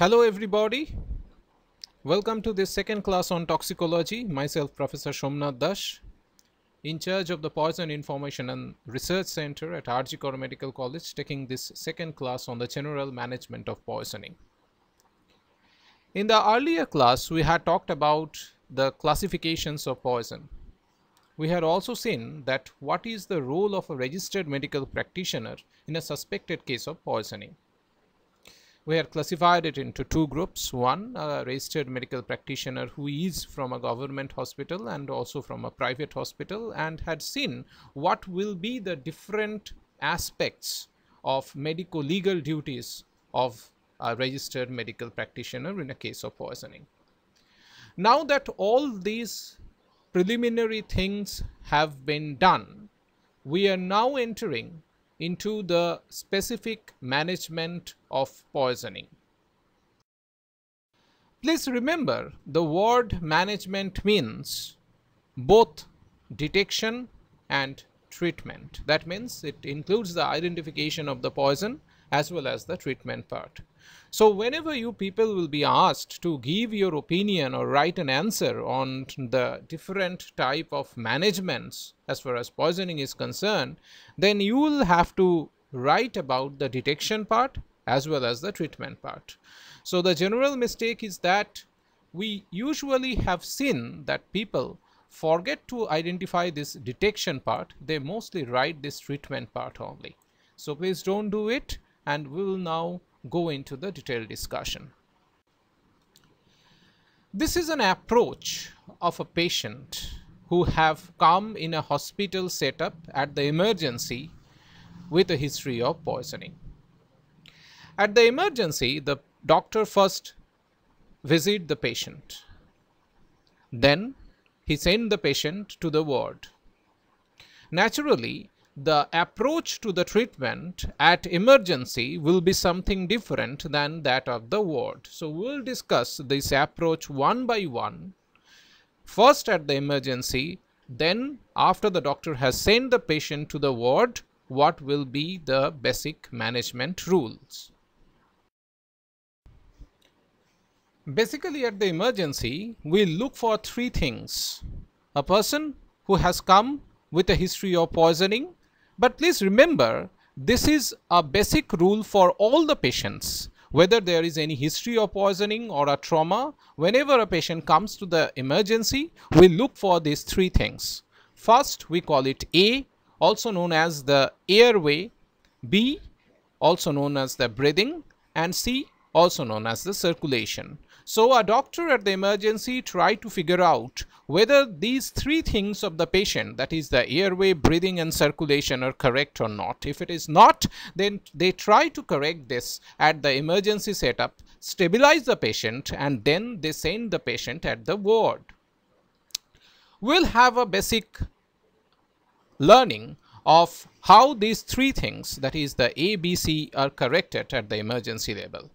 Hello everybody, welcome to this second class on toxicology. Myself Professor Somnath, in charge of the Poison Information and Research Center at RGKar Medical College, taking this second class on the general management of poisoning. In the earlier class we had talked about the classifications of poison. We had also seen that what is the role of a registered medical practitioner in a suspected case of poisoning. We had classified it into two groups. One, a registered medical practitioner who is from a government hospital and also from a private hospital, and had seen what will be the different aspects of medico-legal duties of a registered medical practitioner in a case of poisoning. Now that all these preliminary things have been done, we are now entering into the specific management of poisoning. Please remember, the word management means both detection and treatment. That means it includes the identification of the poison as well as the treatment part. So whenever you people will be asked to give your opinion or write an answer on the different type of managements as far as poisoning is concerned, then you will have to write about the detection part as well as the treatment part. So the general mistake is that we usually have seen that people forget to identify this detection part. They mostly write this treatment part only. So please don't do it, and we will now go into the detailed discussion. This is an approach of a patient who have come in a hospital setup at the emergency with a history of poisoning. At the emergency, the doctor first visit the patient. Then he send the patient to the ward. Naturally, the approach to the treatment at emergency will be something different than that of the ward. So we'll discuss this approach one by one. First at the emergency, then after the doctor has sent the patient to the ward, what will be the basic management rules. Basically at the emergency, we look for three things. A person who has come with a history of poisoning. But please remember, this is a basic rule for all the patients. Whether there is any history of poisoning or a trauma, whenever a patient comes to the emergency, we look for these three things. First, we call it A, also known as the airway, B, also known as the breathing, and C, also known as the circulation. So a doctor at the emergency try to figure out whether these three things of the patient, that is the airway, breathing and circulation, are correct or not. If it is not, then they try to correct this at the emergency setup, stabilize the patient, and then they send the patient at the ward. We'll have a basic learning of how these three things, that is the A, B, C, are corrected at the emergency level.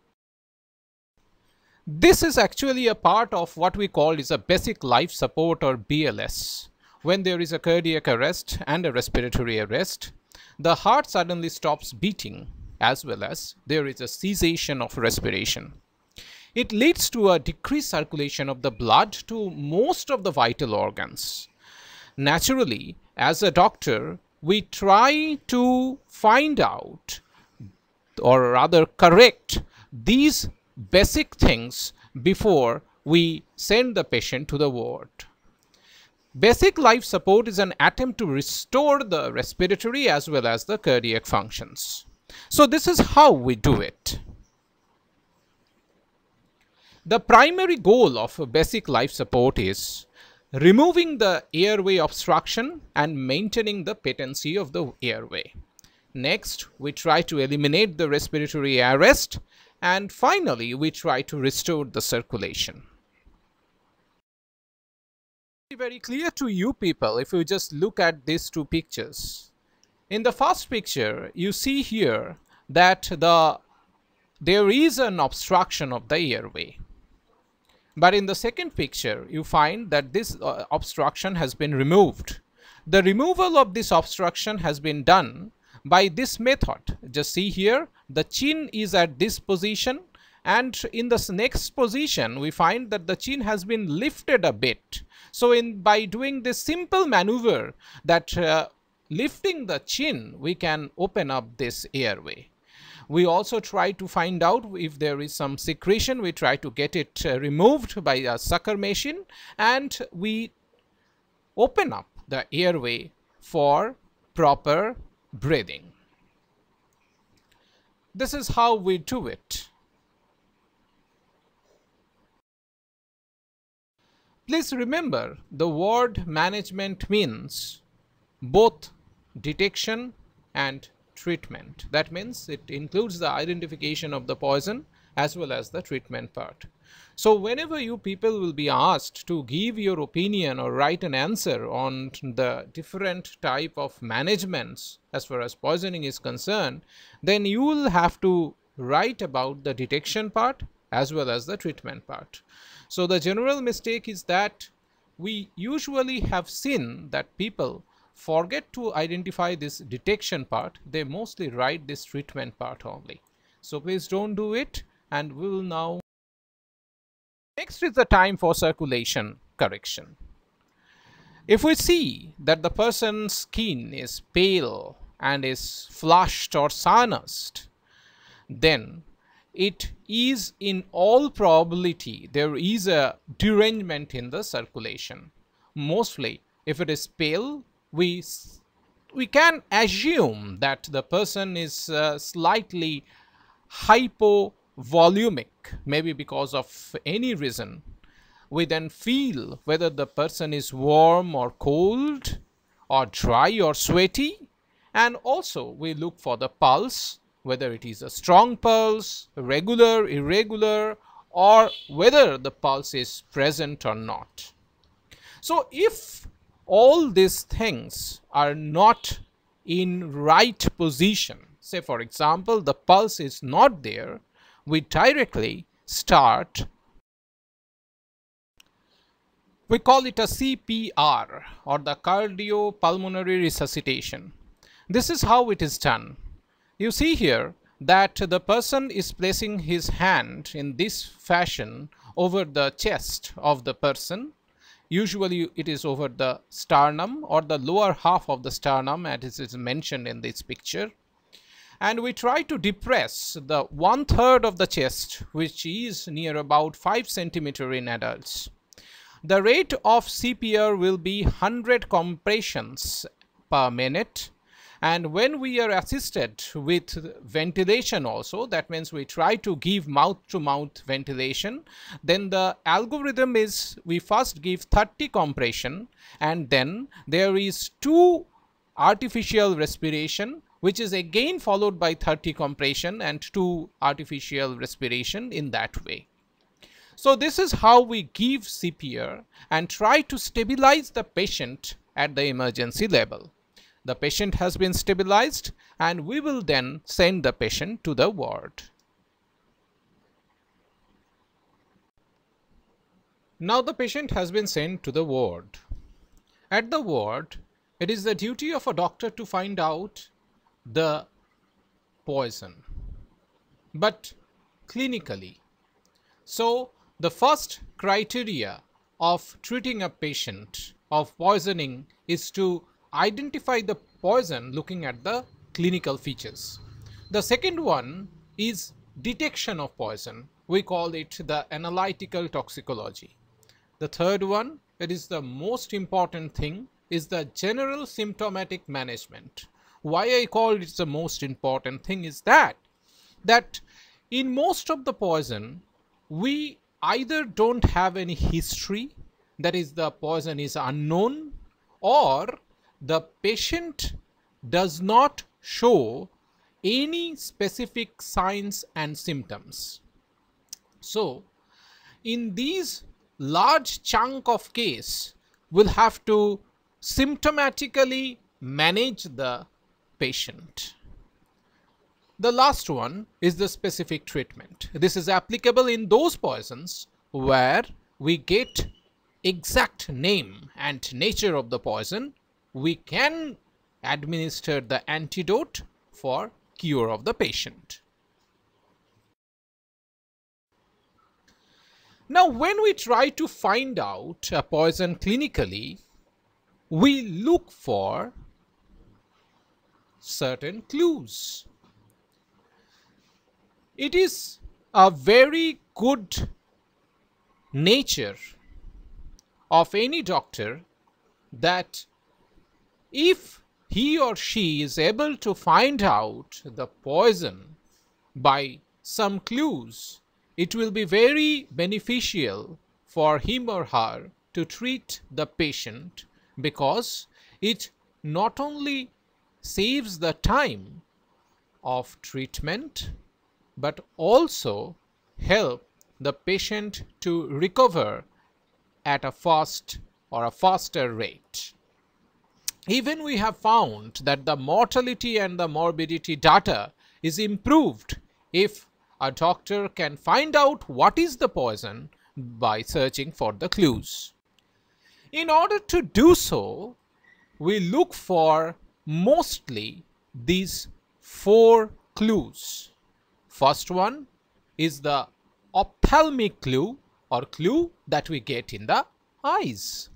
This is actually a part of what we call is a basic life support, or BLS. When there is a cardiac arrest and a respiratory arrest, the heart suddenly stops beating as well as there is a cessation of respiration. It leads to a decreased circulation of the blood to most of the vital organs. Naturally, as a doctor, we try to find out, or rather correct, these basic things before we send the patient to the ward. Basic life support is an attempt to restore the respiratory as well as the cardiac functions. So this is how we do it. The primary goal of basic life support is removing the airway obstruction and maintaining the patency of the airway. Next, we try to eliminate the respiratory arrest, and finally we try to restore the circulation. Very clear to you people if you just look at these two pictures. In the first picture you see here that there is an obstruction of the airway, but in the second picture you find that this obstruction has been removed. The removal of this obstruction has been done by this method. Just see here, the chin is at this position and in this next position we find that the chin has been lifted a bit. So by doing this simple maneuver, that lifting the chin, we can open up this airway. We also try to find out if there is some secretion. We try to get it removed by a sucker machine, and we open up the airway for proper breathing. This is how we do it. Please remember, the word management means both detection and treatment. That means it includes the identification of the poison as well as the treatment part. So whenever you people will be asked to give your opinion or write an answer on the different type of managements as far as poisoning is concerned, then you will have to write about the detection part as well as the treatment part. So the general mistake is that we usually have seen that people forget to identify this detection part. They mostly write this treatment part only. So please don't do it, and we will now. Next is the time for circulation correction. If we see that the person's skin is pale and is flushed or cyanosed, then it is in all probability there is a derangement in the circulation. Mostly if it is pale, we can assume that the person is slightly hypovolumic, maybe because of any reason. We then feel whether the person is warm or cold, or dry or sweaty, and also we look for the pulse, whether it is a strong pulse, regular, irregular, or whether the pulse is present or not. So if all these things are not in right position, say for example the pulse is not there, we directly start, we call it a CPR, or the cardiopulmonary resuscitation. This is how it is done. You see here that the person is placing his hand in this fashion over the chest of the person. Usually it is over the sternum or the lower half of the sternum, as it is mentioned in this picture. And we try to depress the 1/3 of the chest, which is near about 5 centimeter in adults. The rate of CPR will be 100 compressions per minute. And when we are assisted with ventilation also, that means we try to give mouth-to-mouth ventilation, then the algorithm is we first give 30 compression, and then there is 2 artificial respiration, which is again followed by 30 compression and 2 artificial respiration in that way. So this is how we give CPR and try to stabilize the patient at the emergency level. The patient has been stabilized, and we will then send the patient to the ward. Now the patient has been sent to the ward. At the ward, it is the duty of a doctor to find out the poison, but clinically. So the first criteria of treating a patient of poisoning is to identify the poison looking at the clinical features. The second one is detection of poison. We call it the analytical toxicology. The third one, it is the most important thing, is the general symptomatic management. Why I call it the most important thing is that in most of the poison, we either don't have any history, that is the poison is unknown, or the patient does not show any specific signs and symptoms. So in these large chunk of case, we'll have to symptomatically manage the patient. The last one is the specific treatment. This is applicable in those poisons where we get exact name and nature of the poison. We can administer the antidote for cure of the patient. Now, when we try to find out a poison clinically, we look for certain clues. It is a very good nature of any doctor that if he or she is able to find out the poison by some clues, it will be very beneficial for him or her to treat the patient, because it not only saves the time of treatment but also help the patient to recover at a fast or a faster rate. Even we have found that the mortality and the morbidity data is improved if a doctor can find out what is the poison by searching for the clues. In order to do so, we look for mostly these 4 clues. First one is the ophthalmic clue, or clue that we get in the eyes.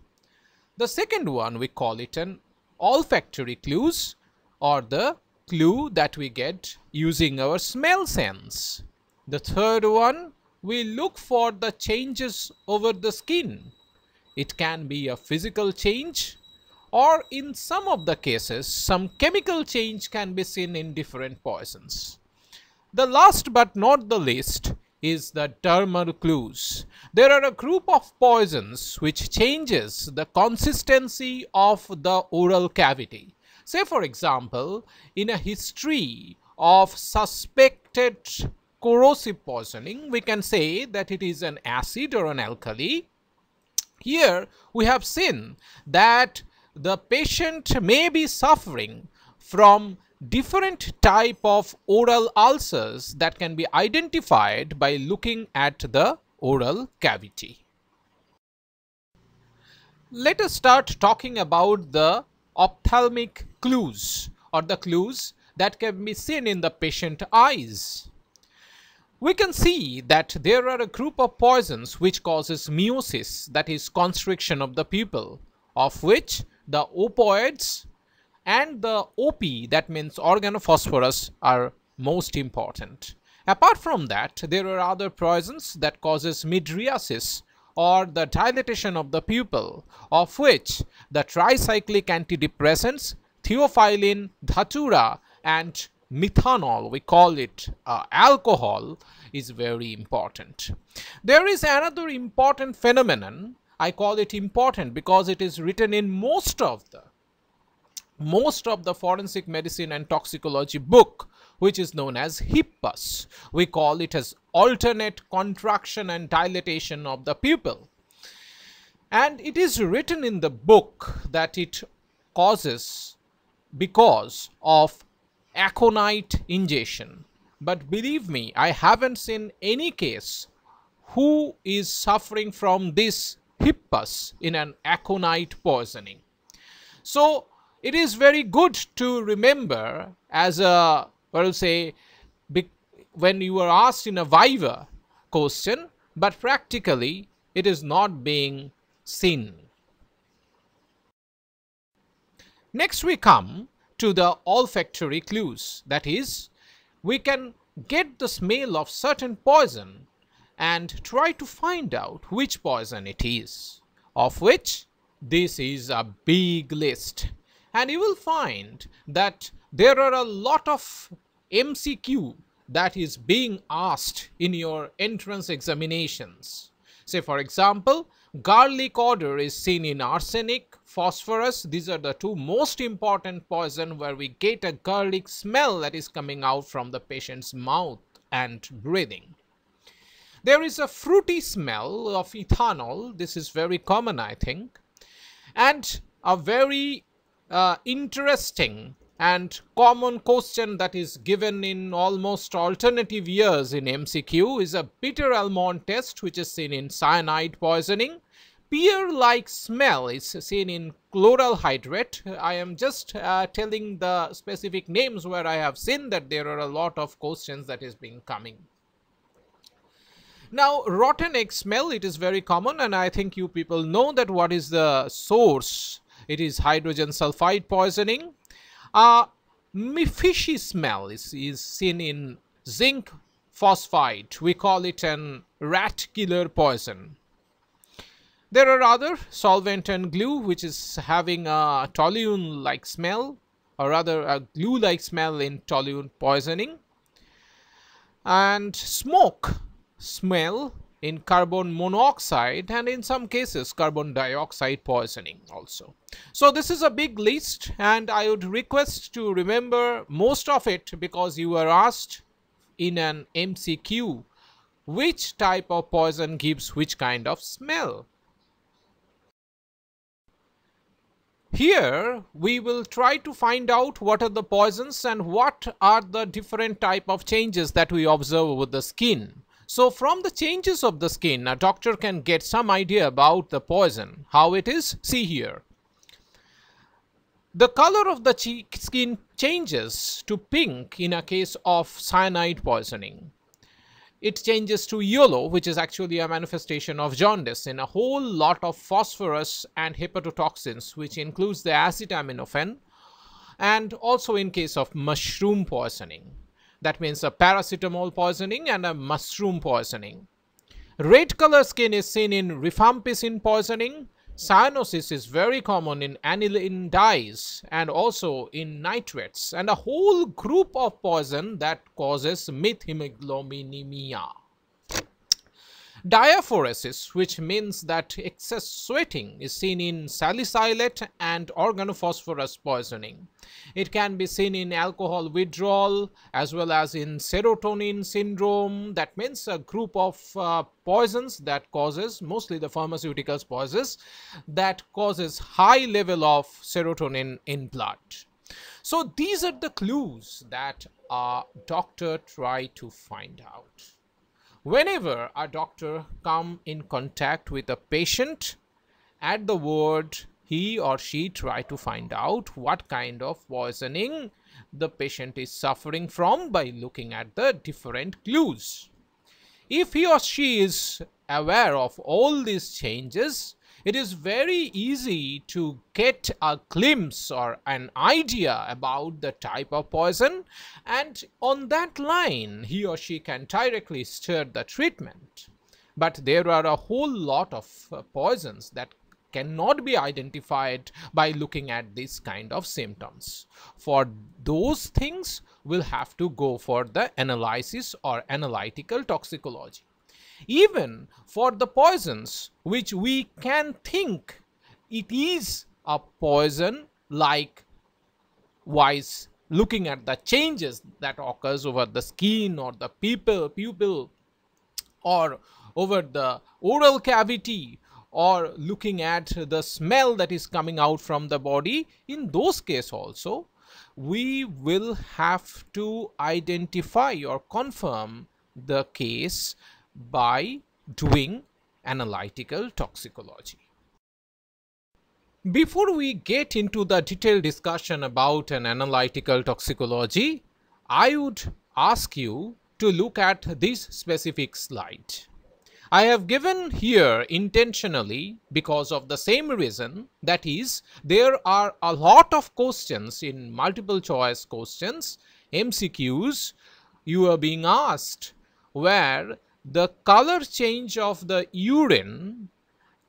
The second one, we call it an olfactory clues, or the clue that we get using our smell sense. The third one, we look for the changes over the skin. It can be a physical change, or in some of the cases some chemical change can be seen in different poisons. The last but not the least is the dermal clues. There are a group of poisons which changes the consistency of the oral cavity. Say for example, in a history of suspected corrosive poisoning, we can say that it is an acid or an alkali. Here we have seen that the patient may be suffering from different type of oral ulcers that can be identified by looking at the oral cavity. Let us start talking about the ophthalmic clues, or the clues that can be seen in the patient eyes. We can see that there are a group of poisons which causes meiosis, that is constriction of the pupil, of which the opioids and the OP, that means organophosphorus, are most important. Apart from that, there are other poisons that causes mydriasis, or the dilatation of the pupil, of which the tricyclic antidepressants theophylline, dhatura and methanol, we call it alcohol, is very important. There is another important phenomenon. I call it important because it is written in most of the forensic medicine and toxicology book, which is known as HIPPUS. We call it as alternate contraction and dilatation of the pupil. And it is written in the book that it causes because of aconite ingestion. But believe me, I haven't seen any case who is suffering from this HIPPUS in an aconite poisoning. So it is very good to remember as a, when you are asked in a viva question, but practically it is not being seen. Next we come to the olfactory clues. That is, we can get the smell of certain poison and try to find out which poison it is, of which this is a big list. And you will find that there are a lot of MCQ that is being asked in your entrance examinations. Say for example, garlic odor is seen in arsenic, phosphorus. These are the 2 most important poison where we get a garlic smell that is coming out from the patient's mouth and breathing. There is a fruity smell of ethanol. This is very common, I think. And a very interesting and common question that is given in almost alternative years in MCQ is a bitter almond test, which is seen in cyanide poisoning. Pear-like smell is seen in chloral hydrate. I am just telling the specific names where I have seen that there are a lot of questions that is being coming. Now, rotten egg smell, it is very common, and I think you people know that what is the source. It is hydrogen sulfide poisoning. Fishy smell is seen in zinc phosphide. We call it an rat killer poison. There are other solvent and glue which is having a toluene like smell, or rather a glue like smell in toluene poisoning, and smoke smell in carbon monoxide, and in some cases carbon dioxide poisoning also. So this is a big list, and I would request to remember most of it because you were asked in an MCQ which type of poison gives which kind of smell. Here we will try to find out what are the poisons and what are the different type of changes that we observe with the skin. So from the changes of the skin, a doctor can get some idea about the poison, how it is. See here. The color of the skin changes to pink in a case of cyanide poisoning. It changes to yellow, which is actually a manifestation of jaundice in a whole lot of phosphorus and hepatotoxins, which includes the acetaminophen, and also in case of mushroom poisoning. That means a paracetamol poisoning and a mushroom poisoning. Red color skin is seen in rifampicin poisoning. Cyanosis is very common in aniline dyes and also in nitrates, and a whole group of poison that causes methemoglobinemia. Diaphoresis, which means that excess sweating, is seen in salicylate and organophosphorus poisoning. It can be seen in alcohol withdrawal as well as in serotonin syndrome. That means a group of poisons that causes, mostly the pharmaceuticals poisons, that causes high level of serotonin in blood. So these are the clues that a doctor try to find out. Whenever a doctor come in contact with a patient, at the ward he or she try to find out what kind of poisoning the patient is suffering from by looking at the different clues. If he or she is aware of all these changes, it is very easy to get a glimpse or an idea about the type of poison, and on that line he or she can directly start the treatment. But there are a whole lot of poisons that cannot be identified by looking at this kind of symptoms. For those things, we'll have to go for the analysis or analytical toxicology. Even for the poisons which we can think it is a poison, like wise looking at the changes that occurs over the skin or the pupil or over the oral cavity, or looking at the smell that is coming out from the body, in those cases also we will have to identify or confirm the case by doing analytical toxicology. Before we get into the detailed discussion about an analytical toxicology, I would ask you to look at this specific slide. I have given here intentionally because of the same reason, that is, there are a lot of questions in multiple choice questions, MCQs, you are being asked where the color change of the urine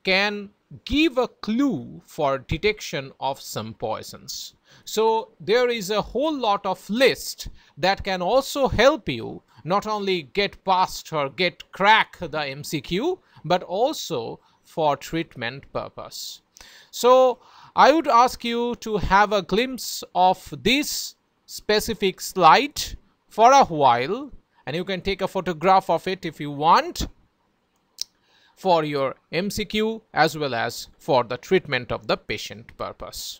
can give a clue for detection of some poisons. So there is a whole lot of list that can also help you not only get past or crack the MCQ, but also for treatment purpose. So I would ask you to have a glimpse of this specific slide for a while, and you can take a photograph of it if you want, for your MCQ as well as for the treatment of the patient purpose.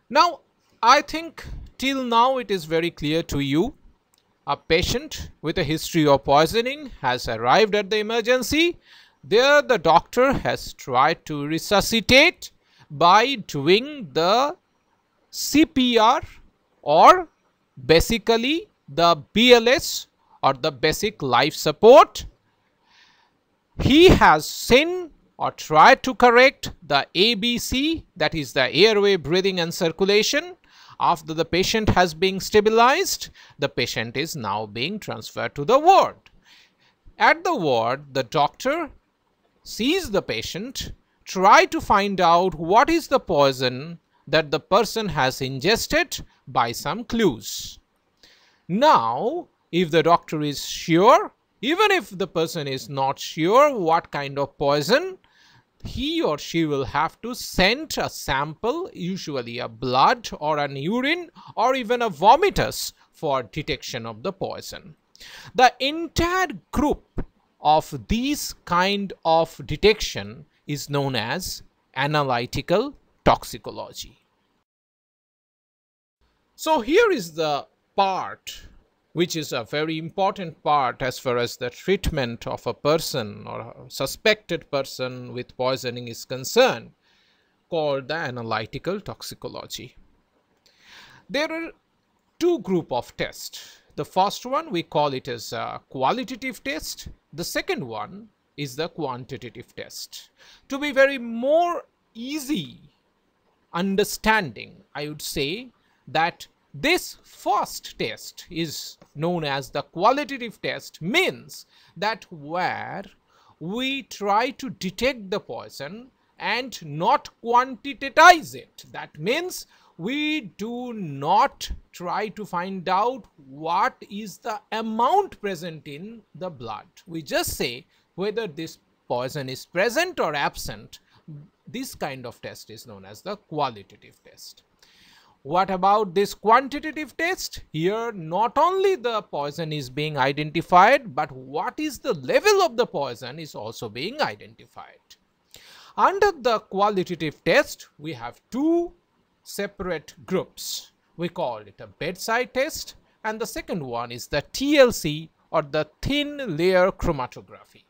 Now, I think till now it is very clear to you. A patient with a history of poisoning has arrived at the emergency. There the doctor has tried to resuscitate by doing the CPR, or basically the BLS or the basic life support. He has seen or tried to correct the ABC, that is the airway, breathing and circulation. After the patient has been stabilized, the patient is now being transferred to the ward. At the ward, the doctor sees the patient, try to find out what is the poison that the person has ingested by some clues. Now, if the doctor is sure, even if the person is not sure what kind of poison, he or she will have to send a sample, usually a blood or an urine or even a vomitus, for detection of the poison. The entire group of these kind of detection is known as analytical toxicology. So here is the part which is a very important part as far as the treatment of a person or a suspected person with poisoning is concerned, called the analytical toxicology. There are two groups of tests. The first one we call it as a qualitative test. The second one is the quantitative test. To be very more easy understanding, I would say that this first test is known as the qualitative test, means that where we try to detect the poison and not quantitatize it. That means we do not try to find out what is the amount present in the blood. We just say whether this poison is present or absent. This kind of test is known as the qualitative test. What about this quantitative test? Here not only the poison is being identified, but what is the level of the poison is also being identified. Under the qualitative test, we have two separate groups. We call it a bedside test, and the second one is the TLC, or the thin layer chromatography.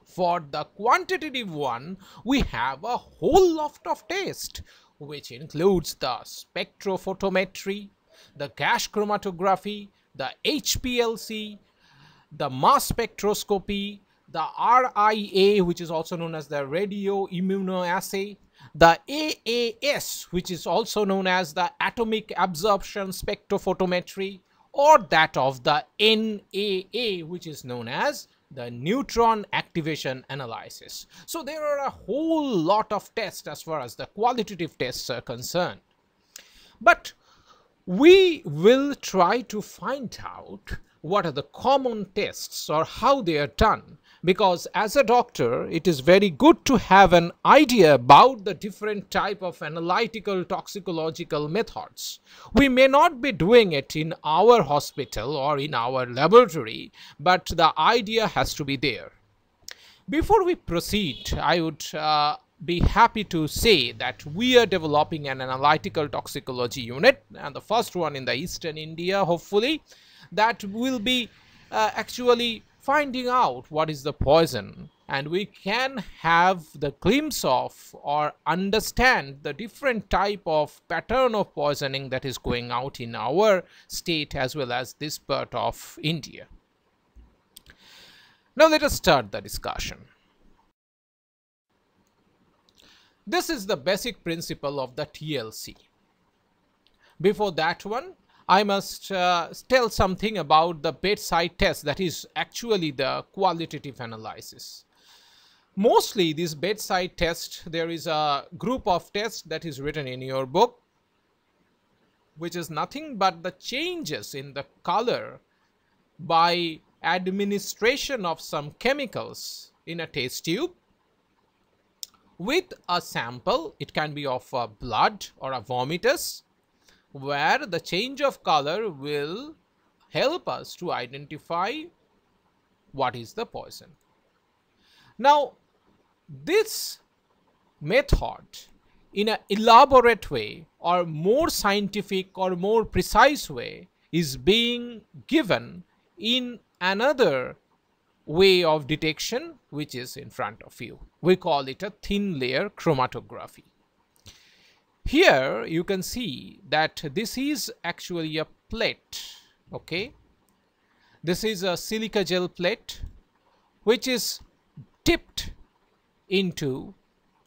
For the quantitative one, we have a whole lot of tests, which includes the spectrophotometry, the gas chromatography, the HPLC, the mass spectroscopy, the RIA, which is also known as the radio immunoassay, the AAS, which is also known as the atomic absorption spectrophotometry, or that of the NAA, which is known as the neutron activation analysis. So there are a whole lot of tests as far as the qualitative tests are concerned. But we will try to find out what are the common tests or how they are done, because as a doctor it is very good to have an idea about the different type of analytical toxicological methods. We may not be doing it in our hospital or in our laboratory, but the idea has to be there. Before we proceed, I would be happy to say that we are developing an analytical toxicology unit, and the first one in the eastern India, hopefully, that will be actually finding out what is the poison, and we can have the glimpse of or understand the different type of pattern of poisoning that is going out in our state as well as this part of India. Now let us start the discussion. This is the basic principle of the TLC. Before that one, I must tell something about the bedside test, that is actually the qualitative analysis. Mostly this bedside test, there is a group of tests that is written in your book, which is nothing but the changes in the color by administration of some chemicals in a test tube with a sample. It can be of a blood or a vomitus, where the change of color will help us to identify what is the poison. Now, this method in an elaborate way or more scientific or more precise way is being given in another way of detection, which is in front of you. We call it a thin layer chromatography. Here you can see that this is actually a plate, okay? This is a silica gel plate which is dipped into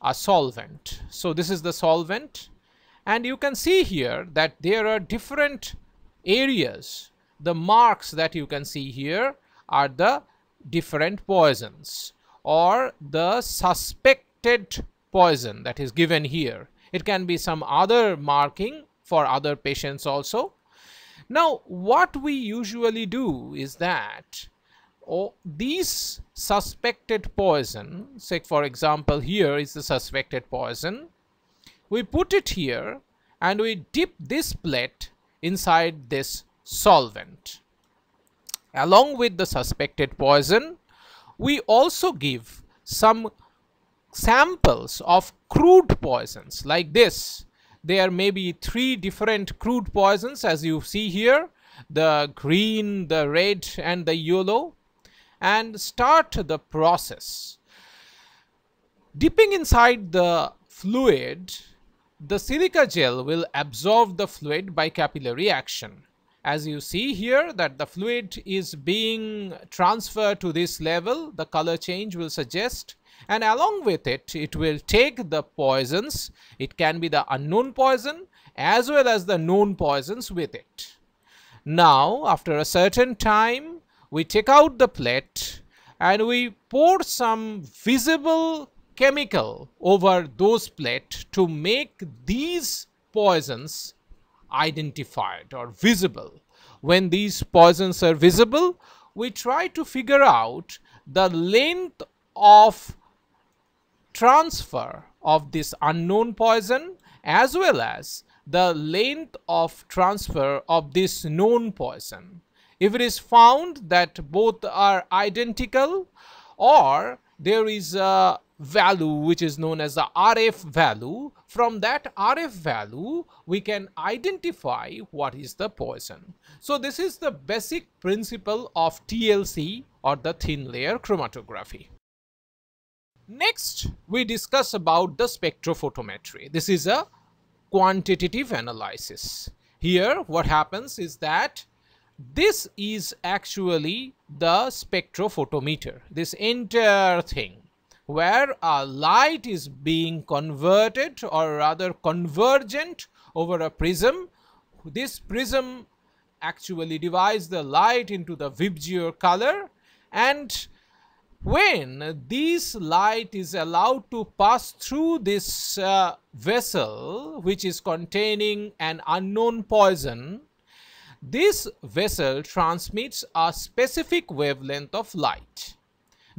a solvent. So this is the solvent, and you can see here that there are different areas. The marks that you can see here are the different poisons or the suspected poison that is given here. It can be some other marking for other patients also. Now what we usually do is that these suspected poison, say for example here is the suspected poison, we put it here and we dip this plate inside this solvent. Along with the suspected poison, we also give some samples of crude poisons like this. There may be 3 different crude poisons as you see here, the green, the red and the yellow, and start the process. Dipping inside the fluid, the silica gel will absorb the fluid by capillary action. As you see here that the fluid is being transferred to this level, the color change will suggest, and along with it, it will take the poisons. It can be the unknown poison as well as the known poisons with it. Now after a certain time, we take out the plate and we pour some visible chemical over those plates to make these poisons identified or visible. When these poisons are visible, we try to figure out the length of transfer of this unknown poison as well as the length of transfer of this known poison. If it is found that both are identical, or there is a value which is known as the RF value, from that RF value we can identify what is the poison. So this is the basic principle of TLC or the thin layer chromatography. Next we discuss about the spectrophotometry. This is a quantitative analysis. Here what happens is that this is actually the spectrophotometer, this entire thing, where a light is being converted or rather convergent over a prism. This prism actually divides the light into the Vibgyor color, and when this light is allowed to pass through this vessel which is containing an unknown poison, this vessel transmits a specific wavelength of light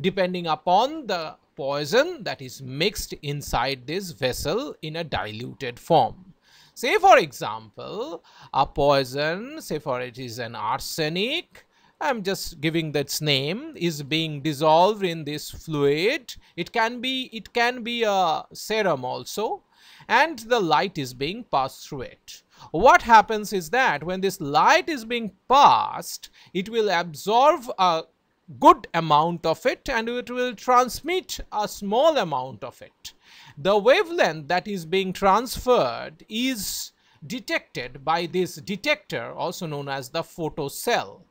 depending upon the poison that is mixed inside this vessel in a diluted form. Say for example, a poison, say for it is an arsenic, I am just giving that name, is being dissolved in this fluid. It can be a serum also, and the light is being passed through it. What happens is that when this light is being passed, it will absorb a good amount of it and it will transmit a small amount of it. The wavelength that is being transferred is detected by this detector, also known as the photocell.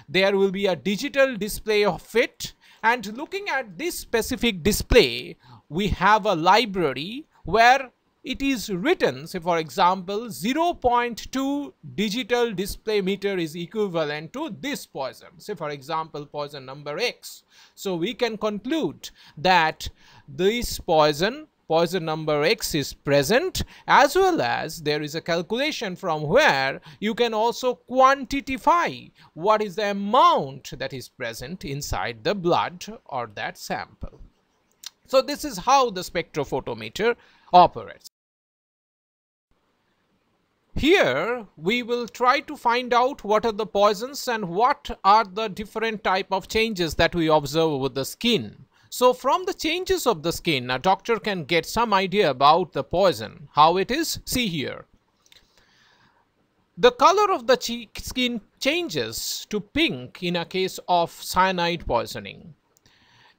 There will be a digital display of it, and looking at this specific display, we have a library where it is written, say for example 0.2 digital display meter is equivalent to this poison, say for example poison number X. So we can conclude that this poison number X is present, as well as there is a calculation from where you can also quantify what is the amount that is present inside the blood or that sample. So this is how the spectrophotometer operates. Here we will try to find out what are the poisons and what are the different type of changes that we observe with the skin. So from the changes of the skin, a doctor can get some idea about the poison, how it is. See here. The color of the skin changes to pink in a case of cyanide poisoning.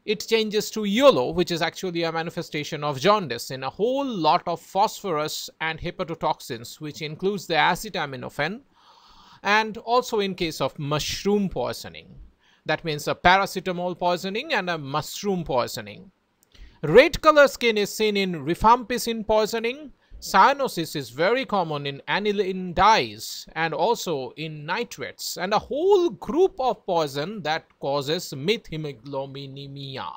It changes to yellow, which is actually a manifestation of jaundice in a whole lot of phosphorus and hepatotoxins, which includes the acetaminophen. and also in case of mushroom poisoning. That means a paracetamol poisoning and a mushroom poisoning. Red color skin is seen in rifampicin poisoning. Cyanosis is very common in aniline dyes and also in nitrates, and a whole group of poison that causes methemoglobinemia.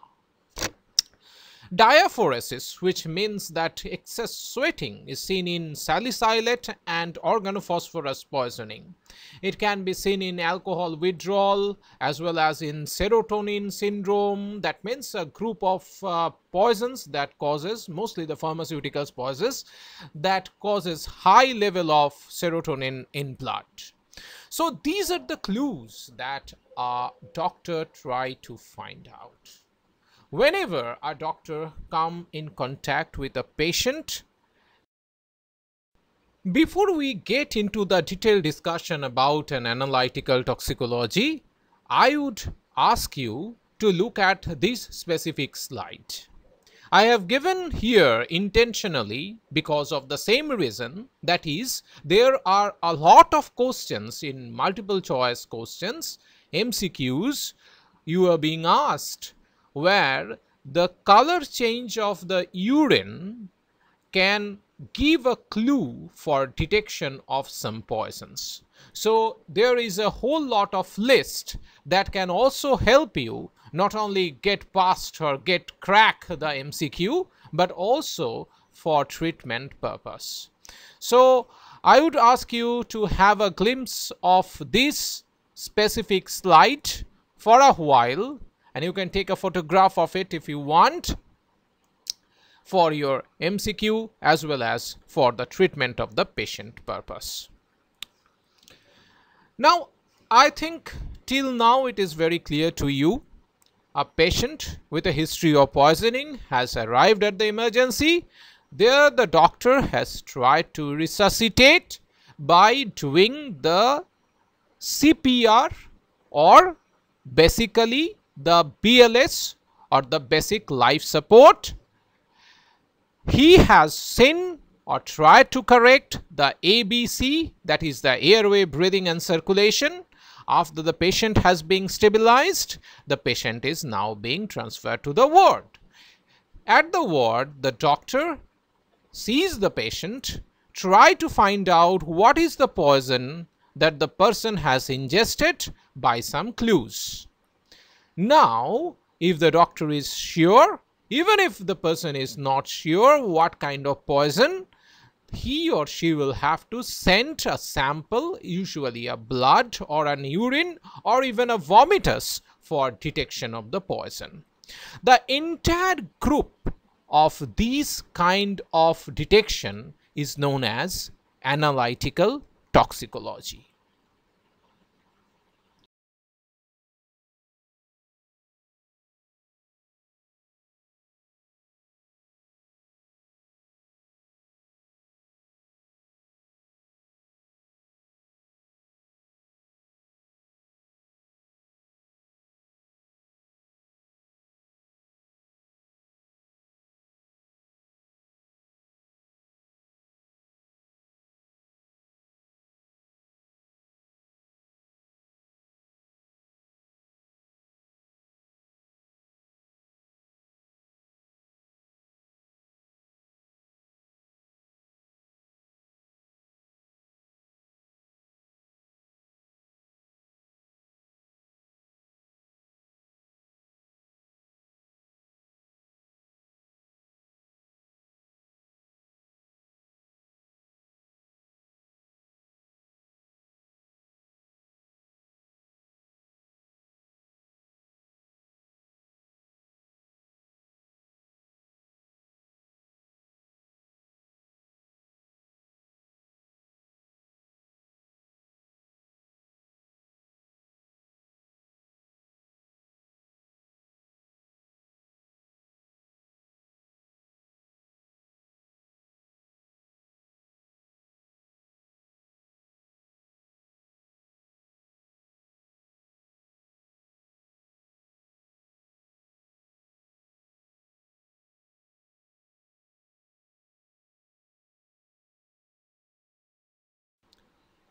Diaphoresis, which means that excess sweating, is seen in salicylate and organophosphorus poisoning. It can be seen in alcohol withdrawal as well as in serotonin syndrome. That means a group of poisons that causes, mostly the pharmaceuticals poisons, that causes high level of serotonin in blood. So these are the clues that a doctor try to find out. Whenever a doctor come in contact with a patient, before we get into the detailed discussion about an analytical toxicology, I would ask you to look at this specific slide. I have given here intentionally because of the same reason, that is, there are a lot of questions in multiple choice questions, MCQs, you are being asked where the color change of the urine can give a clue for detection of some poisons. So there is a whole lot of list that can also help you not only get past or get crack the MCQ, but also for treatment purpose. So I would ask you to have a glimpse of this specific slide for a while, and you can take a photograph of it if you want for your MCQ as well as for the treatment of the patient purpose. Now, I think till now it is very clear to you. A patient with a history of poisoning has arrived at the emergency. There the doctor has tried to resuscitate by doing the CPR, or basically the BLS or the basic life support. He has seen or tried to correct the ABC, that is the airway, breathing and circulation. After the patient has been stabilized, the patient is now being transferred to the ward. At the ward, the doctor sees the patient, try to find out what is the poison that the person has ingested by some clues. Now, if the doctor is sure, even if the person is not sure what kind of poison, he or she will have to send a sample, usually a blood or an urine or even a vomitus, for detection of the poison. The entire group of these kind of detection is known as analytical toxicology.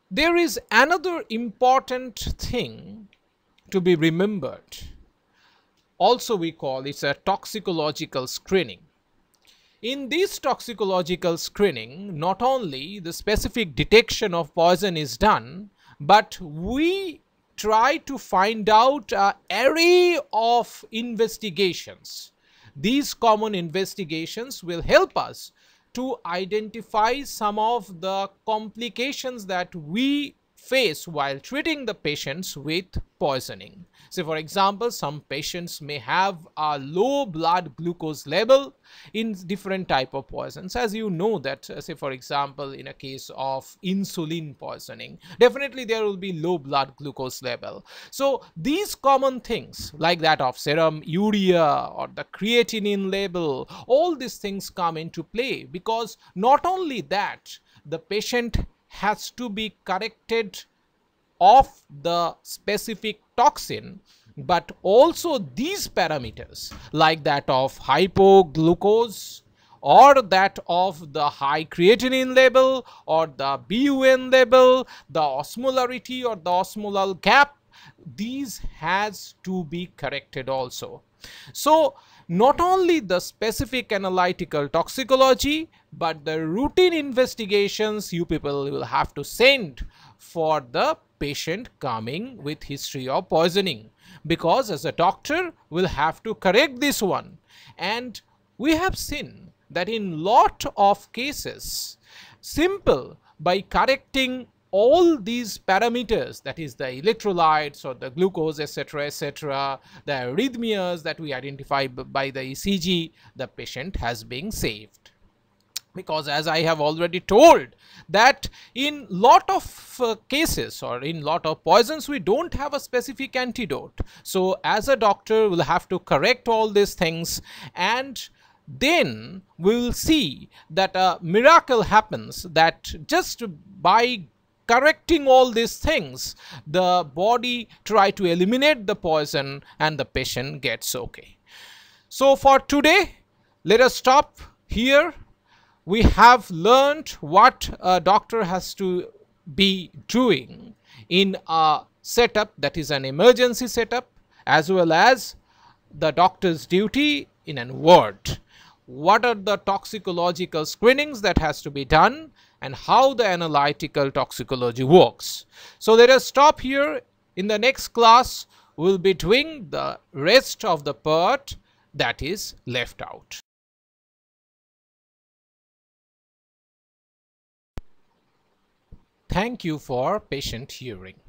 There is another important thing to be remembered. Also, we call it a toxicological screening. In this toxicological screening, not only the specific detection of poison is done, but we try to find out an array of investigations. These common investigations will help us to identify some of the complications that we face while treating the patients with poisoning. Say for example, some patients may have a low blood glucose level in different type of poisons. As you know that say for example, in a case of insulin poisoning, definitely there will be low blood glucose level. So these common things like that of serum urea or the creatinine level, all these things come into play, because not only that, the patient has to be corrected of the specific toxin, but also these parameters like that of hypoglucose or that of the high creatinine level or the BUN level, the osmolarity or the osmolar gap, these has to be corrected also. So not only the specific analytical toxicology, but the routine investigations you people will have to send for the patient coming with history of poisoning, because as a doctor will have to correct this one. And we have seen that in lot of cases, simple by correcting all these parameters, that is the electrolytes or the glucose, etc., the arrhythmias that we identify by the ECG, the patient has been saved. Because as I have already told that in lot of cases or in lot of poisons we don't have a specific antidote. So as a doctor will have to correct all these things, and then we will see that a miracle happens, that just by correcting all these things, the body try to eliminate the poison and the patient gets okay. So for today, let us stop here. We have learned what a doctor has to be doing in a setup that is an emergency setup, as well as the doctor's duty in a ward. What are the toxicological screenings that has to be done, and how the analytical toxicology works. So let us stop here. In the next class, we will be doing the rest of the part that is left out. Thank you for patient hearing.